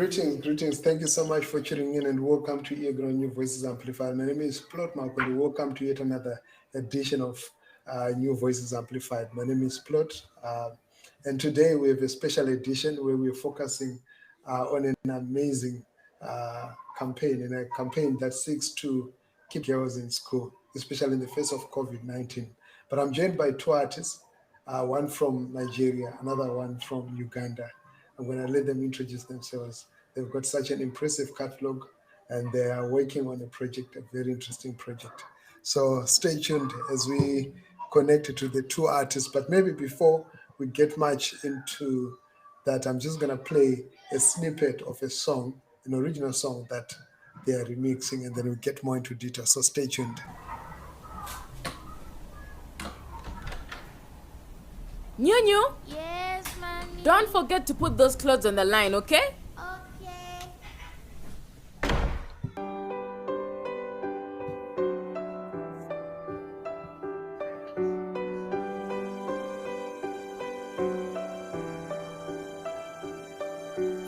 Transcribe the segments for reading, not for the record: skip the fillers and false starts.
Greetings. Thank you so much for tuning in and welcome to Earground New Voices Amplified. My name is Plot Markwende. Welcome to yet another edition of New Voices Amplified. My name is Plot, and today we have a special edition where we're focusing on an amazing campaign, and a campaign that seeks to keep girls in school, especially in the face of COVID-19. But I'm joined by two artists, one from Nigeria, another one from Uganda. I'm going to let them introduce themselves. They've got such an impressive catalog, and they are working on a project, a very interesting project. So stay tuned as we connect to the two artists. But maybe before we get much into that, I'm just going to play a snippet of a song, an original song that they are remixing, and then we'll get more into detail. So stay tuned. Nyu. Yes, mommy. Don't forget to put those clothes on the line, okay? Okay.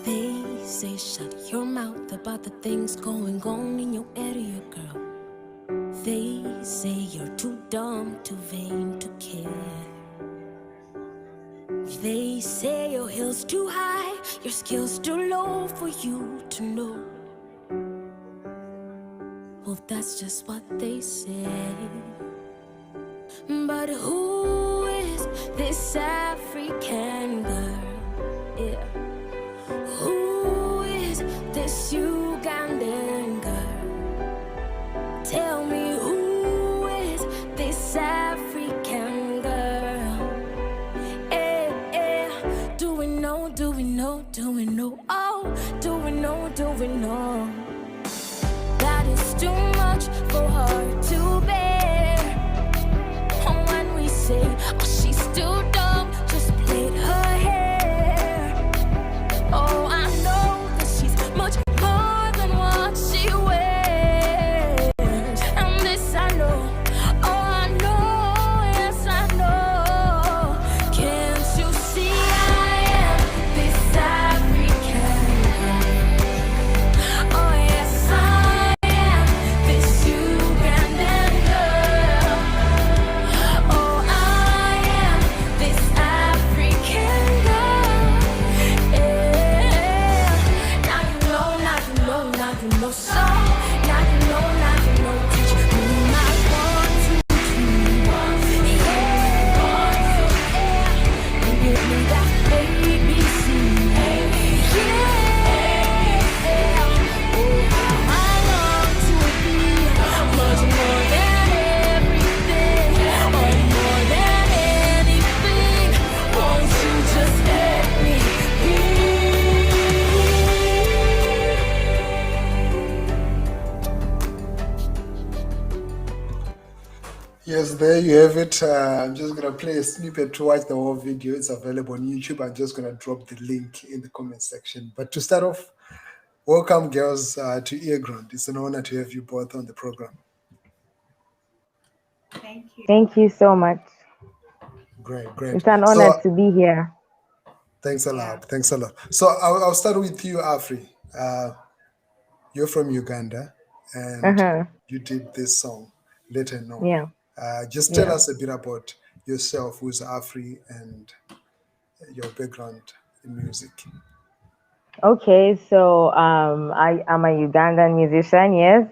They say shut your mouth about the things going on in your area, girl. They say you're too dumb, too vain to care. They say your heel's too high, your skills too low for you to know. Well, that's just what they say. But who is this African girl? Yeah. Who is this Ugandan girl? Tell me, who is this African girl? Do we know? Do we know? Oh, do we know? That is too much for her to bear. And when we say, oh, she's too dumb, just plait her hair. Oh, I know that she's much more than what she wears. And this I know. Oh, I know, yes I know. Can't you see I am this African girl? Oh yes I am this Ugandan girl. Oh I am this African girl. Yeah. Now you know, so now you know, teach me my 1, 2, 3. You give me that ABC. Oh, how I long to be much more than everything, or more than anything. Won't you just let me be? Yes, there you have it. I'm just going to play a snippet to watch the whole video. It's available on YouTube. I'm just going to drop the link in the comment section. But to start off, welcome, girls, to Earground. It's an honor to have you both on the program. Thank you. Thank you so much. Great. It's an honor to be here. Thanks a lot. So I'll start with you, Afrie. You're from Uganda, and you did this song, Let Her Know. Yeah. Just tell us a bit about yourself, who's Afrie, and your background in music. Okay, so I am a Ugandan musician, yes.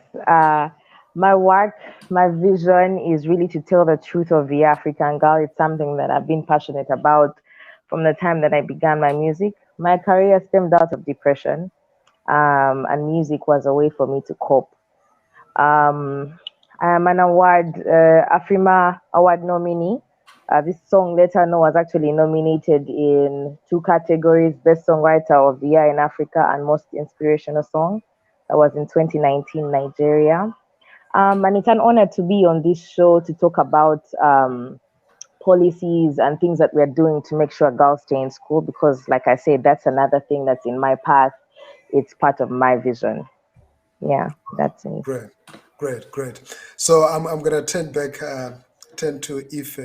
My work, my vision is really to tell the truth of the African girl. It's something that I've been passionate about from the time that I began my music. My career stemmed out of depression, and music was a way for me to cope. I am an Afrima Award nominee. This song, Let Her Know, was actually nominated in 2 categories: Best Songwriter of the Year in Africa and Most Inspirational Song. That was in 2019 Nigeria. And it's an honor to be on this show to talk about policies and things that we're doing to make sure girls stay in school, because like I said, that's another thing that's in my path. It's part of my vision. Yeah, that's it. Great. So I'm going to turn to Ife.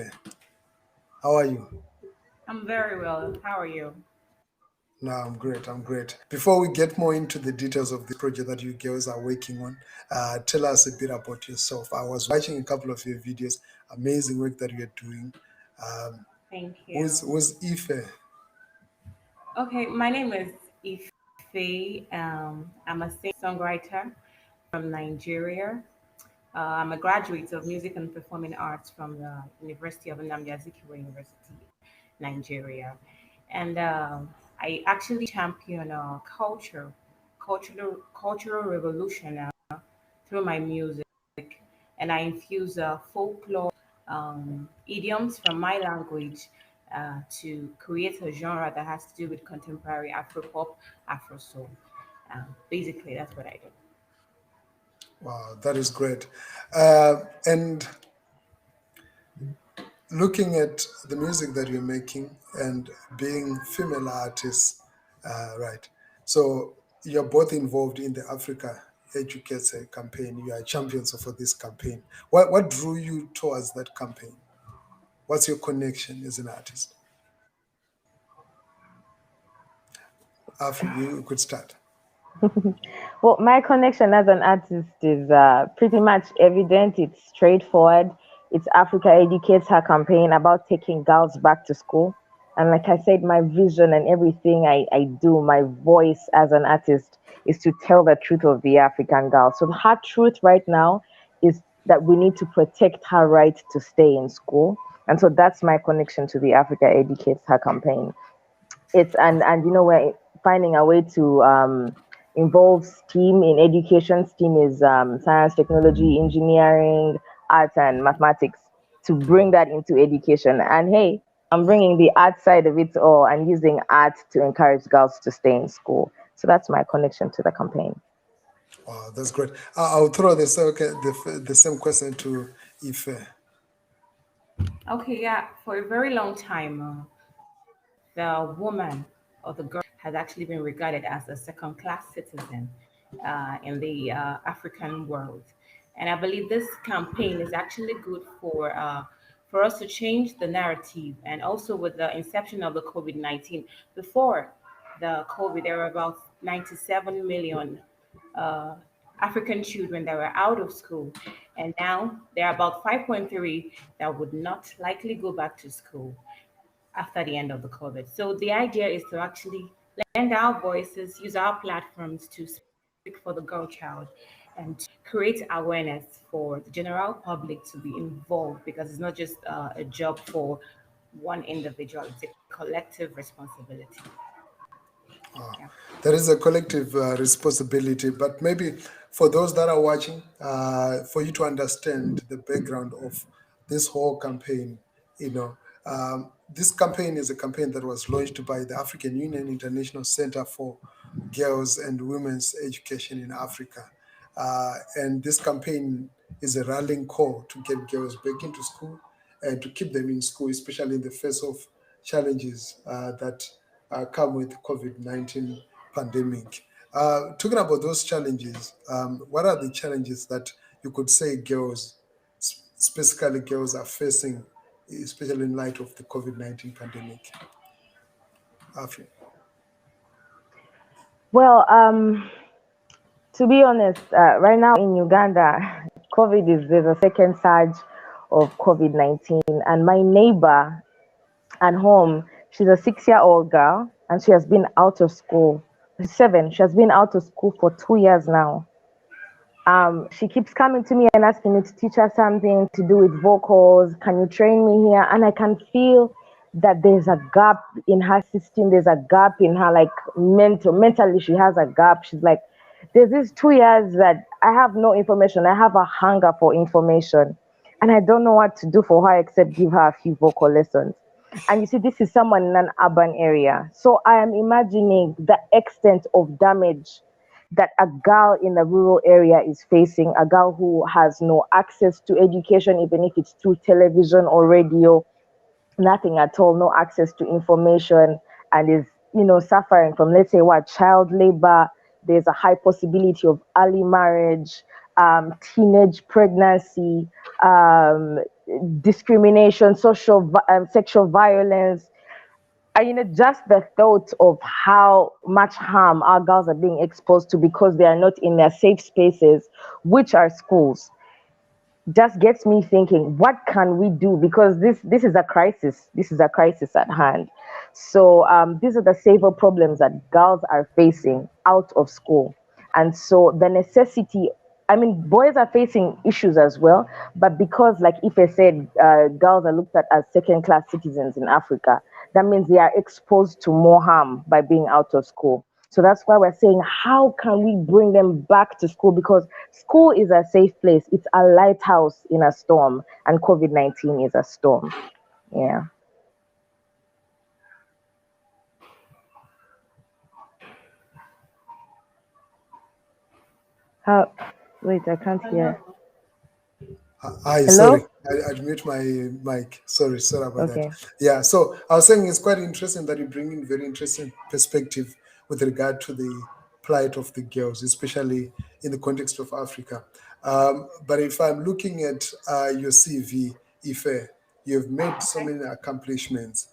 How are you? I'm very well. How are you? No, I'm great. I'm great. Before we get more into the details of the project that you girls are working on, tell us a bit about yourself. I was watching a couple of your videos. Amazing work that you're doing. Um, Thank who's you. who's Ife? Okay, my name is Ife. I'm a singer-songwriter from Nigeria. I'm a graduate of Music and Performing Arts from the University of Nnamdi Azikiwe University, Nigeria. And I actually champion cultural revolution through my music. And I infuse folklore idioms from my language to create a genre that has to do with contemporary Afro pop, Afro soul. Basically, that's what I do. Wow, that is great. And looking at the music that you're making and being female artists, right? So you're both involved in the Africa Educates campaign. You are champions for this campaign. What drew you towards that campaign? What's your connection as an artist? Afri, you could start. Well, my connection as an artist is pretty much evident. It's straightforward. It's Africa Educates Her campaign about taking girls back to school. And like I said, my vision and everything I do, my voice as an artist is to tell the truth of the African girl. So her truth right now is that we need to protect her right to stay in school. And so that's my connection to the Africa Educates Her campaign. It's and you know we're finding a way to involve STEAM in education. STEAM is science, technology, engineering, arts, and mathematics, to bring that into education. And hey, I'm bringing the art side of it all and using art to encourage girls to stay in school. So that's my connection to the campaign. Wow, that's great. I'll throw the same question to Ife. Okay, yeah, for a very long time, the woman or the girl has actually been regarded as a second class citizen in the African world. And I believe this campaign is actually good for us to change the narrative. And also with the inception of the COVID 19, before the COVID, there were about 97 million uh, African children that were out of school. And now there are about 5.3 that would not likely go back to school after the end of the COVID. So the idea is to actually lend our voices, use our platforms to speak for the girl child and to create awareness for the general public to be involved, because it's not just a job for one individual, it's a collective responsibility. Yeah. There is a collective responsibility, but maybe for those that are watching, for you to understand the background of this whole campaign, this campaign is a campaign that was launched by the African Union International Center for Girls and Women's Education in Africa. And this campaign is a rallying call to get girls back into school and to keep them in school, especially in the face of challenges that come with COVID-19 pandemic. Talking about those challenges, what are the challenges that you could say girls, specifically girls, are facing, especially in light of the COVID-19 pandemic? Afri. Well, to be honest, right now in Uganda, there's a second surge of COVID-19, and my neighbor at home, she's a 6-year-old girl, and she has been out of school. She's 7. She has been out of school for 2 years now. She keeps coming to me and asking me to teach her something to do with vocals. Can you train me here? And I can feel that there's a gap in her system. There's a gap in her, like mentally, she has a gap. She's like, there's these 2 years that I have no information. I have a hunger for information, and I don't know what to do for her except give her a few vocal lessons. And you see, this is someone in an urban area. So I am imagining the extent of damage that a girl in a rural area is facing, a girl who has no access to education, even if it's through television or radio, nothing at all, no access to information, and is, suffering from, let's say, child labor. There's a high possibility of early marriage, teenage pregnancy, discrimination, sexual violence. just the thought of how much harm our girls are being exposed to because they are not in their safe spaces, which are schools, just gets me thinking, what can we do? Because this is a crisis. This is a crisis at hand. So these are the severe problems that girls are facing out of school. And so the necessity, I mean, boys are facing issues as well, but because, like Ife said, girls are looked at as second class citizens in Africa, that means they are exposed to more harm by being out of school. So that's why we're saying, how can we bring them back to school? Because school is a safe place. It's a lighthouse in a storm, and COVID-19 is a storm. Yeah. How? Wait, I can't hear. Hi, sorry, Hello? I'd mute my mic. Sorry about that. Okay. Yeah, so I was saying it's quite interesting that you bring in very interesting perspective with regard to the plight of the girls, especially in the context of Africa. But if I'm looking at your CV, Ife, you've made so many accomplishments.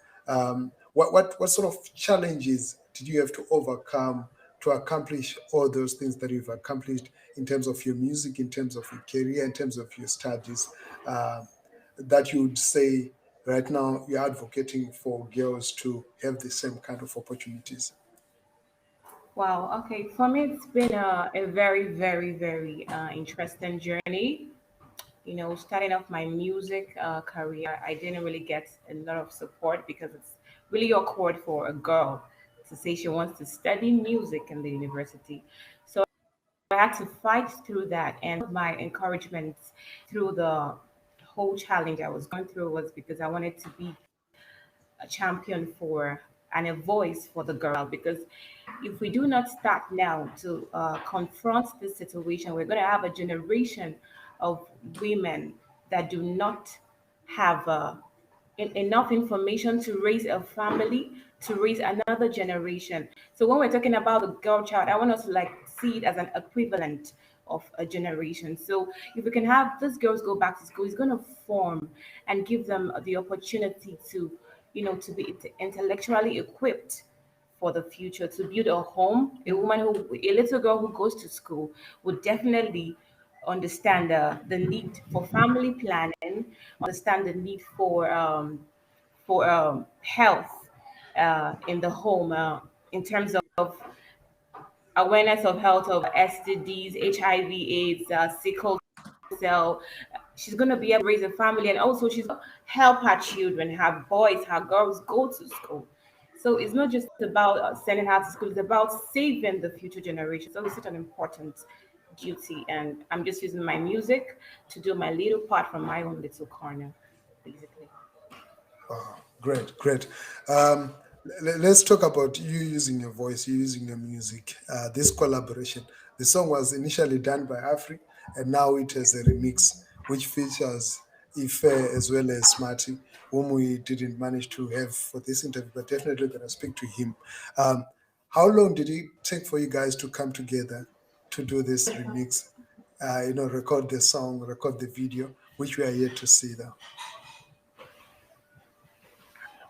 What sort of challenges did you have to overcome to accomplish all those things that you've accomplished in terms of your music, in terms of your career, in terms of your studies, that you would say right now you're advocating for girls to have the same kind of opportunities? Wow. Okay. For me, it's been a very, very, very interesting journey. Starting off my music career, I didn't really get a lot of support because it's really awkward for a girl to say she wants to study music in the university. So I had to fight through that. And my encouragement through the whole challenge I was going through was because I wanted to be a champion for and a voice for the girl. Because if we do not start now to confront this situation, we're going to have a generation of women that do not have enough information to raise a family, to raise another generation. So when we're talking about the girl child, I want us to like see it as an equivalent of a generation. So if we can have these girls go back to school, it's going to form and give them the opportunity to, to be intellectually equipped for the future, to build a home. A little girl who goes to school would definitely understand the need for family planning, understand the need for health in the home, in terms of awareness of health of STDs, HIV/AIDS, sickle cell. She's going to be able to raise a family, and also she's going to help her children, her boys, her girls go to school. So it's not just about sending her to school, it's about saving the future generation. So it's such an important duty. And I'm just using my music to do my little part from my own little corner, basically. Wow, great. Um, let's talk about you using your voice, you using your music, this collaboration. The song was initially done by Afri, and now it has a remix which features Ife as well as Smarty, whom we didn't manage to have for this interview, but definitely gonna speak to him. Um, how long did it take for you guys to come together to do this remix? Record the song, record the video, which we are yet to see now.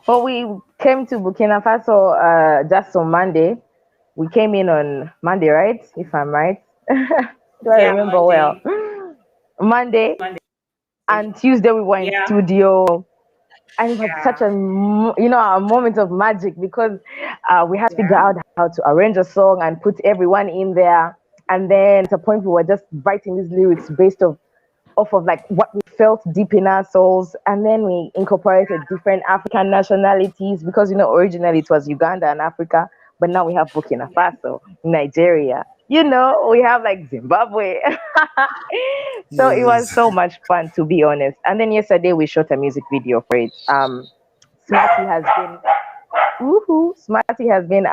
Well, we came to Burkina Faso just on Monday. We came in on Monday, right? If I'm right. Do I Yeah, remember well? Monday. Monday Monday. and Tuesday we were in Yeah. studio, and it was such Yeah. a moment of magic because we had to figure Yeah. out how to arrange a song and put everyone in there. And then at a point we were just writing these lyrics based off of like what we felt deep in our souls, and then we incorporated different African nationalities because originally it was Uganda and Africa, but now we have Burkina Faso, Nigeria, we have like Zimbabwe. So it was Yes. so much fun, to be honest. And then yesterday we shot a music video for it. Smarty has been Smarty has been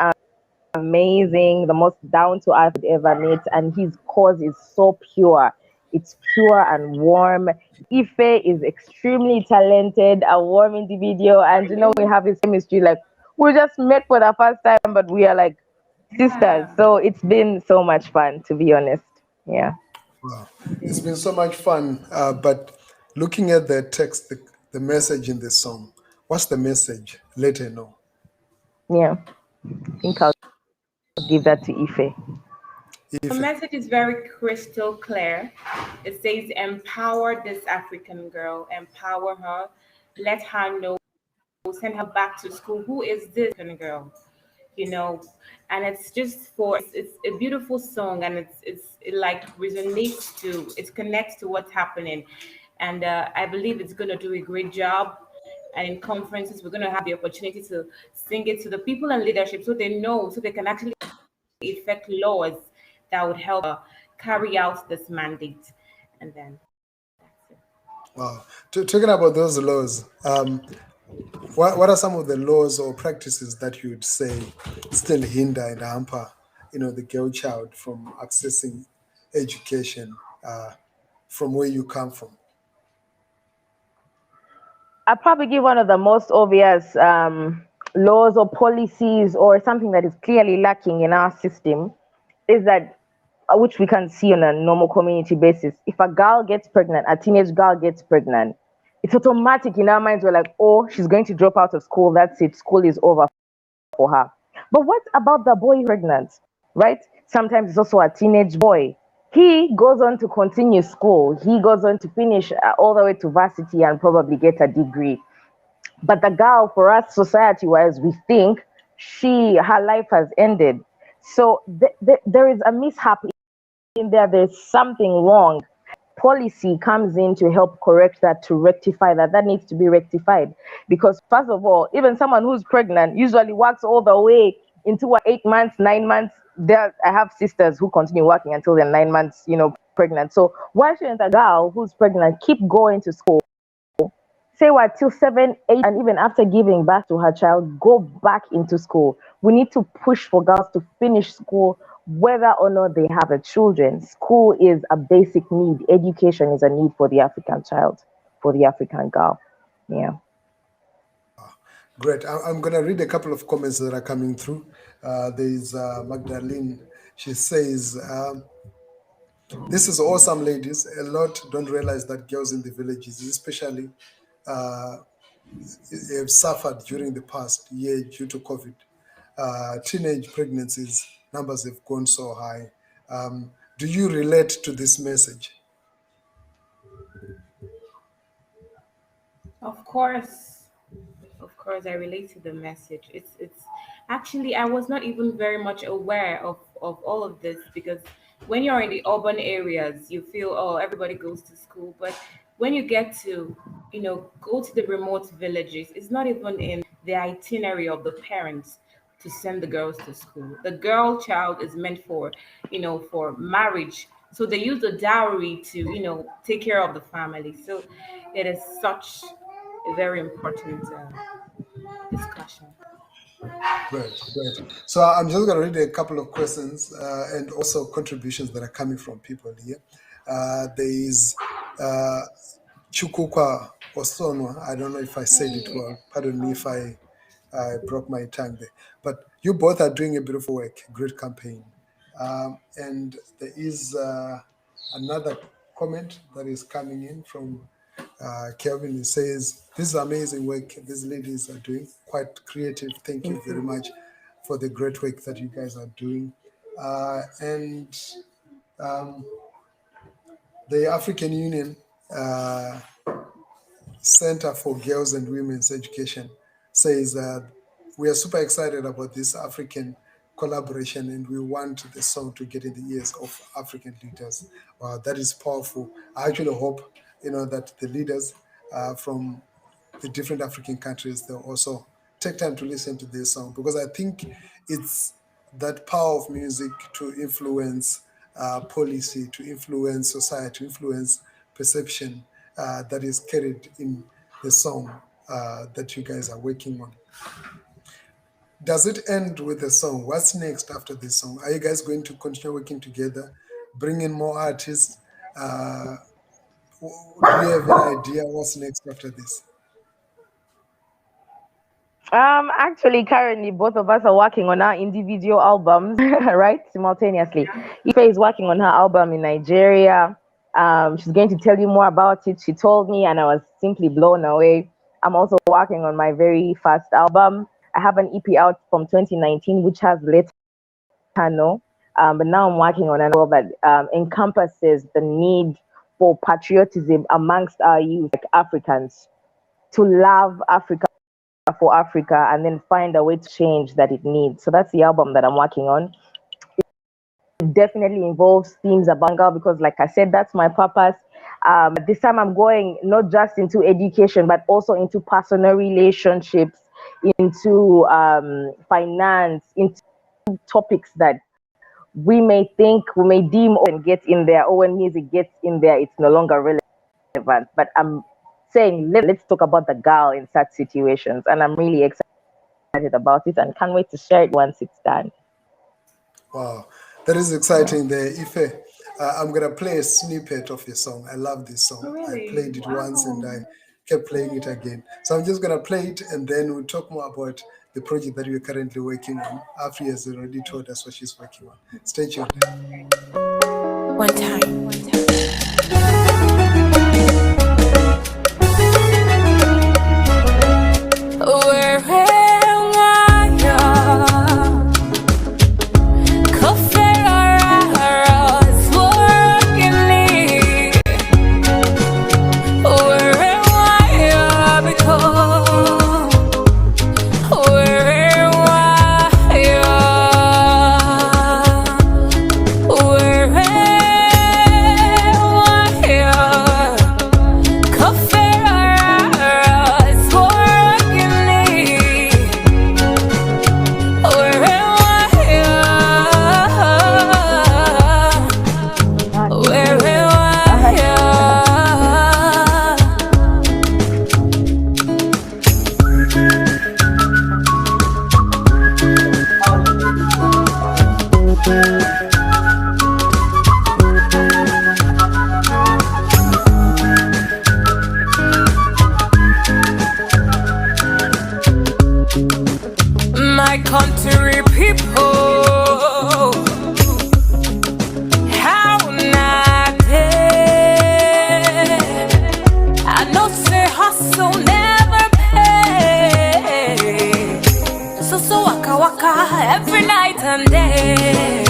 amazing, the most down to earth ever met, and his cause is so pure. It's pure and warm. Ife is extremely talented, a warm individual, and we have his chemistry. Like we just met for the first time, but we are like sisters. Yeah. So it's been so much fun, to be honest. Yeah. Wow. It's been so much fun. But looking at the text, the message in the song, what's the message? Let her know. Yeah, I think I'll give that to Ife. The Ife. message is very crystal clear. It says, empower this African girl, empower her, let her know, send her back to school. Who is this African girl? You know, and it's just for it's a beautiful song, and it like resonates to it connects to what's happening, and I believe it's going to do a great job. And in conferences, we're going to have the opportunity to sing it to the people in leadership, so they know, so they can actually effect laws that would help carry out this mandate. And then that's it. Wow. Talking about those laws, what are some of the laws or practices that you'd say still hinder and hamper, the girl child from accessing education from where you come from? I'd probably give one of the most obvious laws or policies or something that is clearly lacking in our system is that, which we can see on a normal community basis. If a girl gets pregnant, a teenage girl gets pregnant, it's automatic in our minds. We're like, oh, she's going to drop out of school. That's it. School is over for her. But what about the boy pregnant, right? Sometimes it's also a teenage boy. He goes on to continue school. He goes on to finish all the way to varsity and probably get a degree. But the girl, for us, society-wise, we think her life has ended. So there is a mishap in there. There's something wrong. Policy comes in to help correct that, to rectify that. That needs to be rectified. Because first of all, even someone who's pregnant usually works all the way into 8 months, 9 months. I have sisters who continue working until they're 9 months, pregnant. So why shouldn't a girl who's pregnant keep going to school? Say what, till 7, 8, and even after giving birth to her child, go back into school. We need to push for girls to finish school, whether or not they have a children. School is a basic need. Education is a need for the African child, for the African girl. Yeah. Great. I'm going to read a couple of comments that are coming through. There's Magdalene. She says, this is awesome, ladies. A lot don't realize that girls in the villages, especially, have suffered during the past year due to COVID. Teenage pregnancies numbers have gone so high. Do you relate to this message? Of course, of course, I relate to the message. It's actually, I was not even very much aware of all of this, because when you're in the urban areas, you feel, oh, everybody goes to school. But when you get to, go to the remote villages, it's not even in the itinerary of the parents to send the girls to school. The girl child is meant for, for marriage. So they use the dowry to, take care of the family. So it is such a very important discussion. Great, great. So I'm just going to read a couple of questions and also contributions that are coming from people here. There is Chukukwa Osonwa. I don't know if I said it well. Pardon me if I broke my tongue there. But you both are doing a beautiful work, great campaign. And there is another comment that is coming in from Kelvin. He says, this is amazing work these ladies are doing, quite creative. Thank you very much for the great work that you guys are doing. And the African Union Center for Girls and Women's Education says that we are super excited about this African collaboration, and we want the song to get in the ears of African leaders. Wow, that is powerful. I actually hope that the leaders from the different African countries, they'll also take time to listen to this song, because I think it's that power of music to influence policy, to influence society, to influence perception that is carried in the song that you guys are working on. Does it end with the song? What's next after this song? Are you guys going to continue working together, bring in more artists? Do you have an idea what's next after this? Actually, currently, both of us are working on our individual albums, right? Simultaneously. Ife is working on her album in Nigeria. She's going to tell you more about it. She told me, and I was simply blown away. I'm also working on my very first album. I have an EP out from 2019, which has Let Her Know. But now I'm working on an album that encompasses the need for patriotism amongst our youth, like Africans, to love Africa for Africa and then find a way to change that it needs. So that's the album that I'm working on. It definitely involves themes about girl because, like I said, that's my purpose. This time I'm going not just into education, but also into personal relationships, into finance, into topics that we may deem and get in there, or when music gets in there, it's no longer relevant. But I'm saying let's talk about the girl in such situations, and I'm really excited about it and can't wait to share it once it's done. Wow, that is exciting there, Ife. I'm gonna play a snippet of your song. I love this song. Really? I played it once and Wow. I kept playing it again. So I'm just gonna play it and then we'll talk more about the project that we're currently working on. Afrie has already told us what she's working on. Stay tuned. One time. My country people, how not there? I know say hustle never pay. So waka waka every night and day.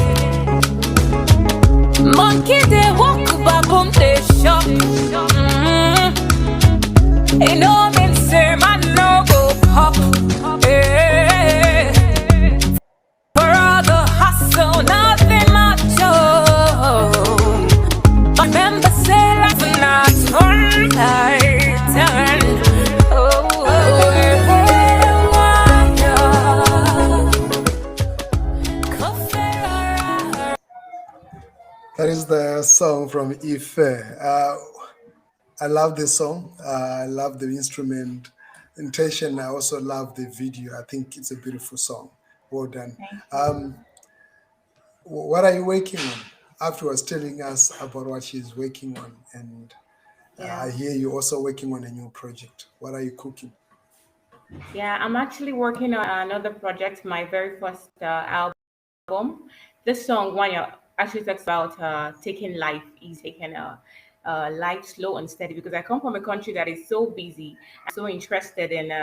Monkey they walk, baboon they shop. Ain't no mean say man no go pop. For all the hustle, nothing much. Remember say life not turn tight. That is the song from Ife. I love this song. I love the instrument intention. I also love the video. I think it's a beautiful song. Well done. What are you working on? After was telling us about what she's working on, and I hear you also working on a new project. What are you cooking? Yeah, I'm actually working on another project, my very first album. This song, one actually talks about taking life easy, taking life slow and steady. Because I come from a country that is so busy, so interested in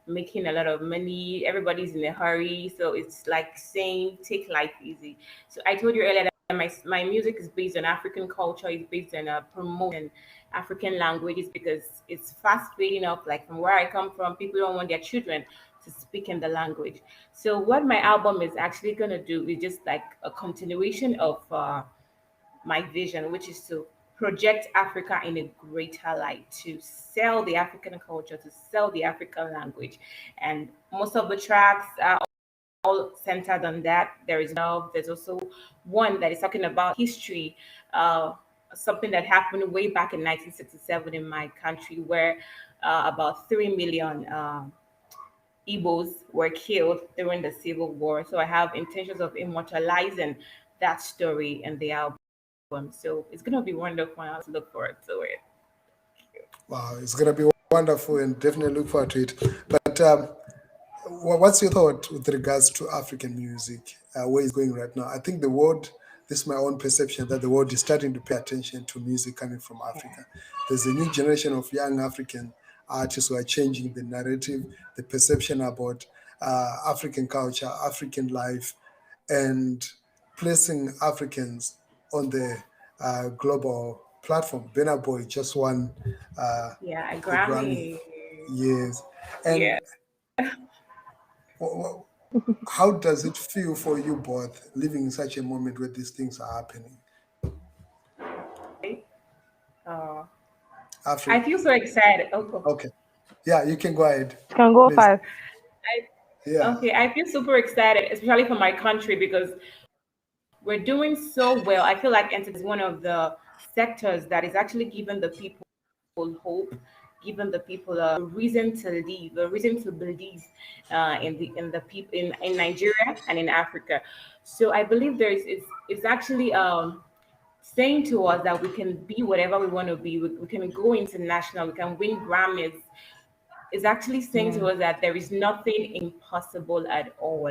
making a lot of money. Everybody's in a hurry, so it's like saying take life easy. So I told you earlier that my music is based on African culture. It's based on promoting African languages because it's fast fading up. Like from where I come from, people don't want their children to speak in the language. So what my album is actually gonna do is just like a continuation of my vision, which is to project Africa in a greater light, to sell the African culture, to sell the African language. And most of the tracks are all centered on that. There is love. There's also one that is talking about history, something that happened way back in 1967 in my country, where about 3 million Igbos were killed during the Civil War. So I have intentions of immortalizing that story in the album. So it's gonna be wonderful. I'll look forward to it. Wow, it's going to be wonderful and definitely look forward to it. But what's your thought with regards to African music? Where it's going right now? I think the world, this is my own perception, that the world is starting to pay attention to music coming from Africa. There's a new generation of young African artists who are changing the narrative, the perception about African culture, African life, and placing Africans on the global platform. Burna Boy just won Yeah, a the Grammy. Grammy. Yes. And Yeah. how does it feel for you both living in such a moment where these things are happening? Uh, I Afri? feel so excited. Okay. Yeah, you can go ahead, You can go please. first. Yeah. Okay, I feel super excited, especially for my country, because we're doing so well. I feel like entertainment is one of the sectors that is actually giving the people hope, giving the people a reason to live, a reason to believe in the people in Nigeria and in Africa. So I believe it's actually saying to us that we can be whatever we want to be. We can go international. We can win Grammys. Is actually saying to us that there is nothing impossible at all.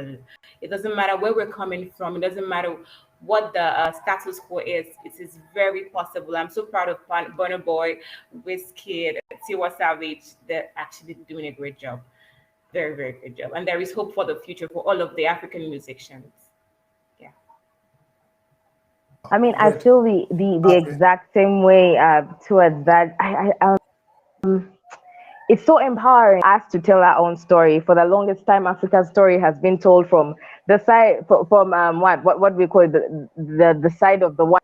It doesn't matter where we're coming from. It doesn't matter what the status quo is. It is very possible. I'm so proud of Burna Boy, Wizkid, Tiwa Savage. They're actually doing a great job. Very, very good job. And there is hope for the future for all of the African musicians. Yeah. I mean, I Great. feel the Afri? exact same way towards that. It's so empowering us to tell our own story. For the longest time, Africa's story has been told from the side from what we call the side of the one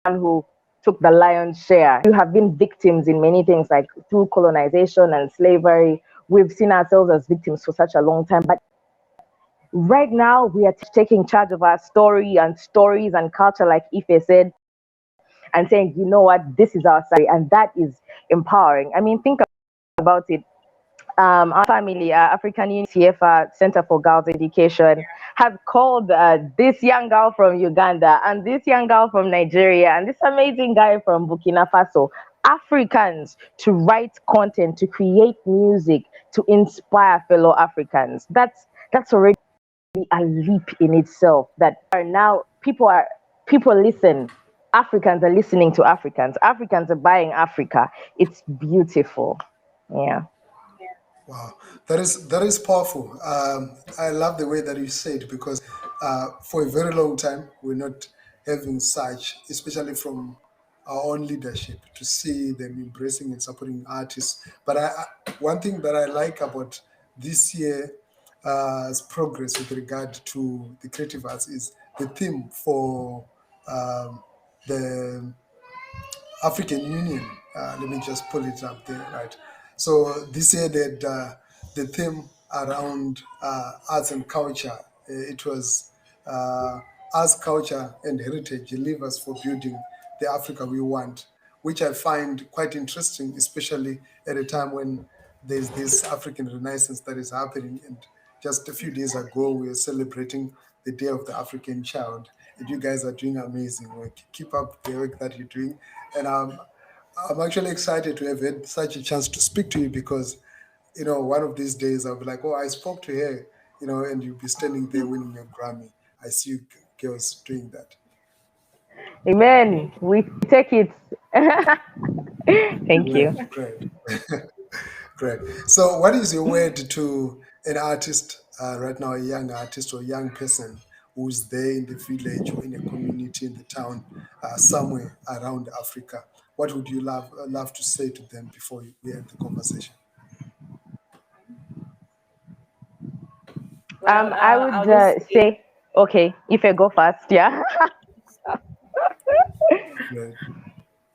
who took the lion's share. We have been victims in many things, like through colonization and slavery. We've seen ourselves as victims for such a long time, but right now we are taking charge of our story and stories and culture, like Ife said, and saying, you know what, this is our story, and that is empowering. I mean, think about it. Our family, African Union, CIEFFA, Center for Girls Education, have called this young girl from Uganda and this young girl from Nigeria and this amazing guy from Burkina Faso, Africans, to write content, to create music, to inspire fellow Africans. That's already a leap in itself. That are now people listen. Africans are listening to Africans. Africans are buying Africa. It's beautiful. Yeah. Wow, that is powerful. I love the way that you said, because for a very long time we're not having such, especially from our own leadership, to see them embracing and supporting artists. But one thing that I like about this year's progress with regard to the creative arts is the theme for the African Union. Let me just pull it up there, right? So this year that the theme around arts and culture, it was arts, culture, and heritage, levers for building the Africa we want, which I find quite interesting, especially at a time when there's this African Renaissance that is happening. And just a few days ago, we were celebrating the Day of the African Child. And you guys are doing amazing work. Keep up the work that you're doing. And I'm actually excited to have had such a chance to speak to you, because, one of these days I'll be like, oh, I spoke to her, and you'll be standing there winning your Grammy. I see you girls doing that. Amen. We take it. Thank you. Great. Great. So, what is your word to an artist right now, a young artist or young person who's there in the village or in a community, in the town, somewhere around Africa? What would you love to say to them before we end the conversation? Well, I I'll would just say, say, okay, if I go first, yeah. Great.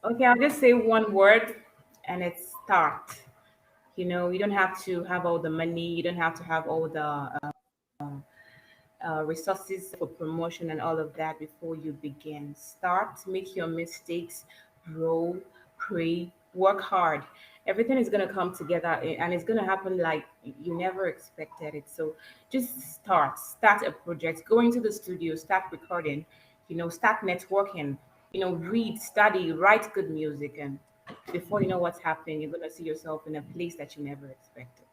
okay, I'll just say one word, and it's start. You don't have to have all the money. You don't have to have all the resources for promotion and all of that before you begin. Start, make your mistakes, grow, pray, work hard. Everything is going to come together, and it's going to happen like you never expected it. So just start a project, go into the studio, start recording, start networking, read, study, write good music. And before you know what's happening, you're going to see yourself in a place that you never expected.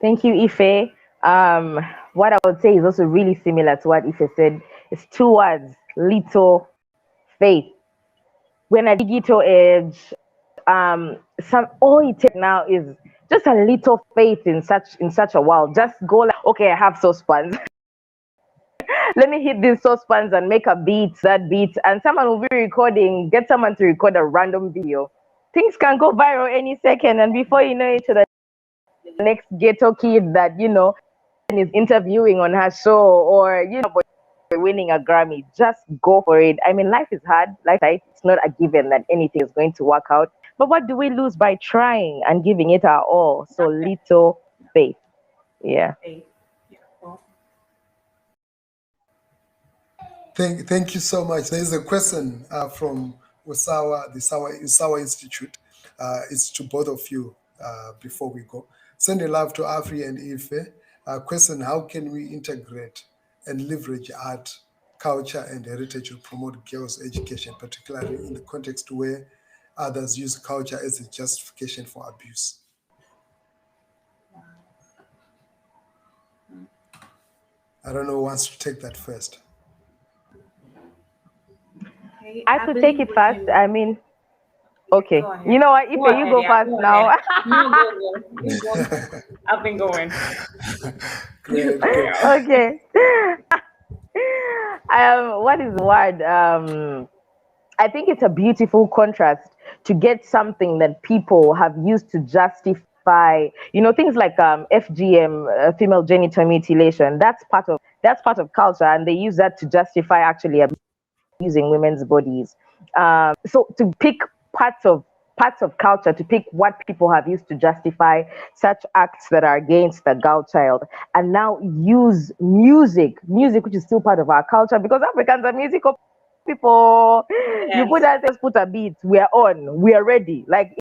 Thank you, Ife. What I would say is also really similar to what Ife said. It's two words: little faith. When a digital age, all it takes now is just a little faith in such a world. Just go like, okay, I have saucepans. Let me hit these saucepans and make a beat, that beat, and someone will be recording, get someone to record a random video. Things can go viral any second, and before you know it, to the next ghetto kid that is interviewing on her show, or winning a Grammy. Just go for it. I mean, life is hard. Life, right? It's not a given that anything is going to work out. But what do we lose by trying and giving it our all? So little faith. Yeah. Beautiful. Thank you so much. There is a question from Usawa, the Usawa Institute. It's to both of you before we go. Sending love to Afrie and Ife. Question: how can we integrate and leverage art, culture, and heritage to promote girls' education, particularly in the context where others use culture as a justification for abuse? I don't know who wants to take that first. Okay, I could take it first. I mean, okay. You know what? Ife, you go first now. You go. I've been going. Great. Okay. What is the word? I think it's a beautiful contrast to get something that people have used to justify, things like FGM, female genital mutilation. That's part of culture, and they use that to justify actually abusing women's bodies. So to pick parts of culture, to pick what people have used to justify such acts that are against the girl child, and now use music, which is still part of our culture, because Africans are musical people. Yes. You put a beat, we are ready. Like,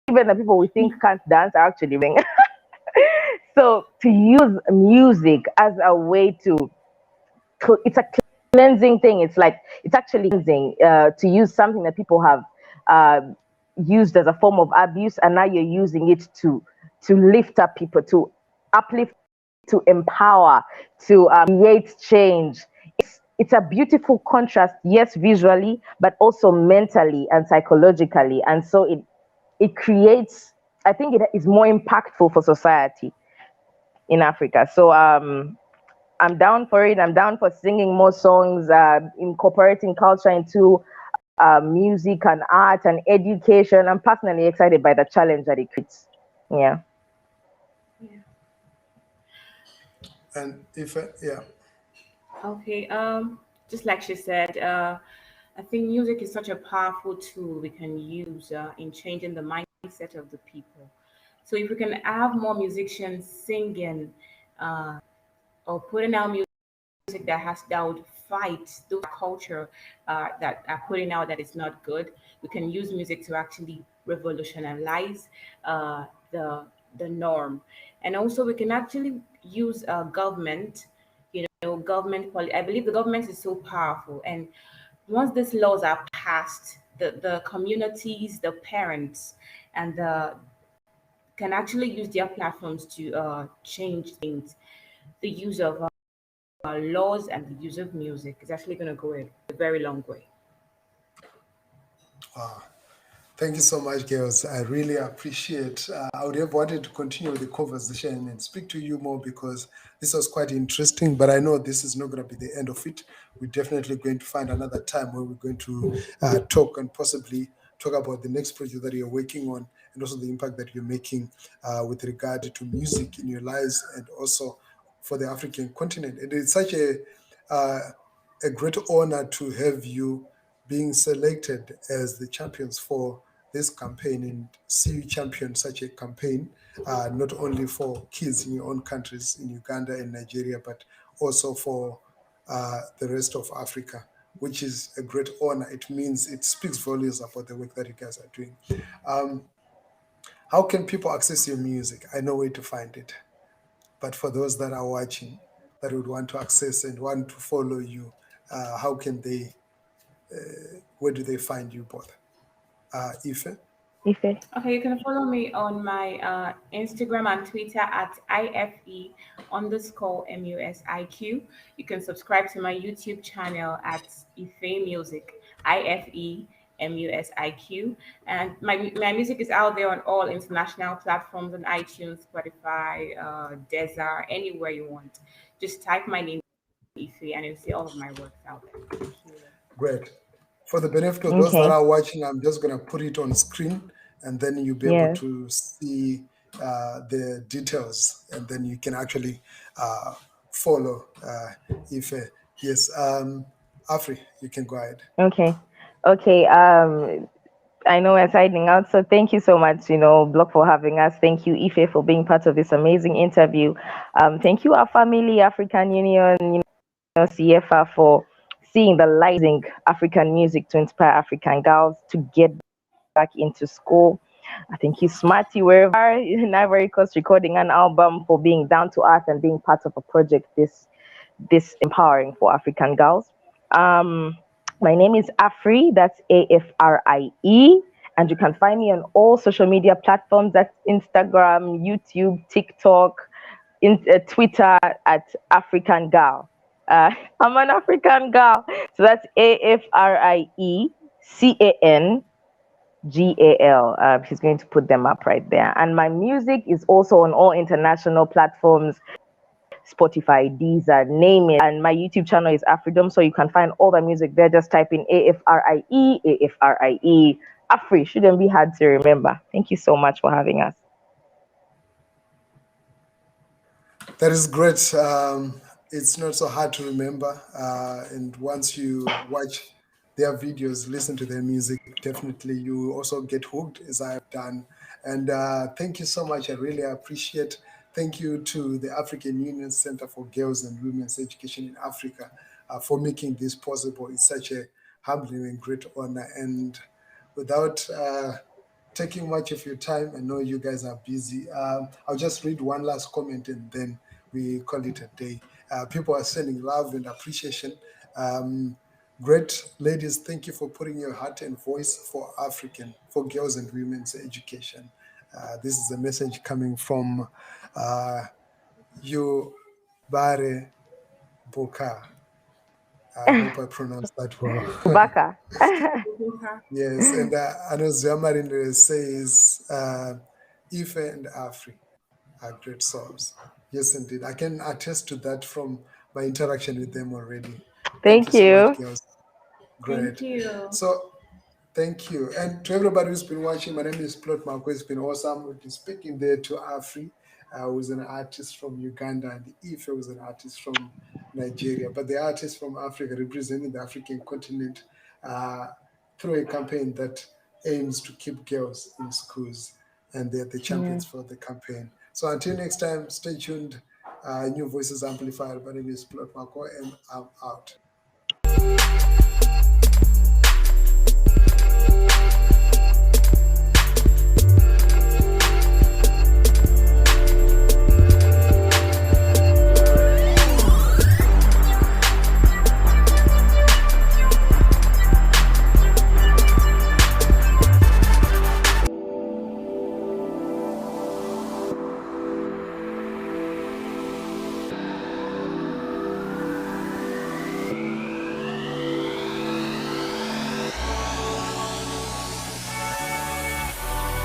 even the people we think can't dance are actually doing. So to use music as a way to it's a cleansing thing. It's actually cleansing, to use something that people have used as a form of abuse, and now you're using it to lift up people, to uplift, to empower, to create change. It's a beautiful contrast, yes, visually, but also mentally and psychologically, and so it creates. I think it is more impactful for society in Africa. So I'm down for it. I'm down for singing more songs, incorporating culture into music and art and education. I'm personally excited by the challenge that it creates. Yeah. And yeah. Okay. Just like she said, I think music is such a powerful tool we can use in changing the mindset of the people. So if we can have more musicians singing or putting out music that would fight those culture that are putting out that is not good, we can use music to actually revolutionize the norm, and also we can actually use government. I believe the government is so powerful, and once these laws are passed, the communities, the parents, and the can actually use their platforms to change things. The use of laws and the use of music is actually going to go a very long way. Wow. Thank you so much, girls. I really appreciate. I would have wanted to continue the conversation and speak to you more, because this was quite interesting. But I know this is not going to be the end of it. We're definitely going to find another time where we're going to talk and possibly talk about the next project that you're working on, and also the impact that you're making with regard to music in your lives, and also for the African continent. And it's such a great honor to have you being selected as the champions for this campaign, and see you champion such a campaign, not only for kids in your own countries, in Uganda and Nigeria, but also for the rest of Africa, which is a great honor. It speaks volumes about the work that you guys are doing. How can people access your music? I know where to find it, but for those that are watching that would want to access and want to follow you, how can they, where do they find you both? Ife? Ife. Okay, you can follow me on my Instagram and Twitter at IFE_MUSIQ. You can subscribe to my YouTube channel at Ife Music, IFE MUSIQ. And my music is out there on all international platforms on iTunes, Spotify, Deezer, anywhere you want. Just type my name, Ife, and you'll see all of my works out there. Thank you. Great. For the benefit of those that Okay. are watching, I'm just going to put it on screen, and then you'll be able Yes. to see the details, and then you can actually follow if yes. Afri, you can go ahead. Okay. Okay. I know we're signing out, so thank you so much, Block, for having us. Thank you, Ife, for being part of this amazing interview. Thank you, our family, African Union, CIEFFA, for seeing the lighting African music to inspire African girls to get back into school. I thank you, Smarty, wherever you are in Ivory Coast, recording an album, for being down to earth and being part of a project this empowering for African girls. My name is Afrie, that's AFRIE, and you can find me on all social media platforms. That's Instagram, YouTube, TikTok, Twitter at African Girl. I'm an African girl, so that's AFRIECANGAL. He's going to put them up right there. And my music is also on all international platforms. Spotify, Deezer, name it. And my YouTube channel is Afridom, so you can find all the music there. Just type in AFRIE. Afri shouldn't be hard to remember. Thank you so much for having us. That is great. It's not so hard to remember. And once you watch their videos, listen to their music, definitely you also get hooked, as I have done. And thank you so much. I really appreciate. Thank you to the African Union Center for Girls and Women's Education in Africa for making this possible. It's such a humbling and great honor. And without taking much of your time, I know you guys are busy. I'll just read one last comment and then we call it a day. People are sending love and appreciation. Great ladies, thank you for putting your heart and voice for girls and women's education. This is a message coming from you, Bare Boka. I hope I pronounced that well. Baka. Yes, and I know Zamarin says, Ife and Afri are great souls. Yes, indeed. I can attest to that from my interaction with them already. Thank So you. much, girls. Great. Thank you. So, thank you. And to everybody who's been watching, my name is Plot Marco. It's been awesome. We've been speaking there to Afri, who's an artist from Uganda, and Ife was an artist from Nigeria. But the artist from Africa representing the African continent through a campaign that aims to keep girls in schools, and they're the champions for the campaign. So until next time, stay tuned. New Voices Amplified. My name is Plot Marco, and I'm out.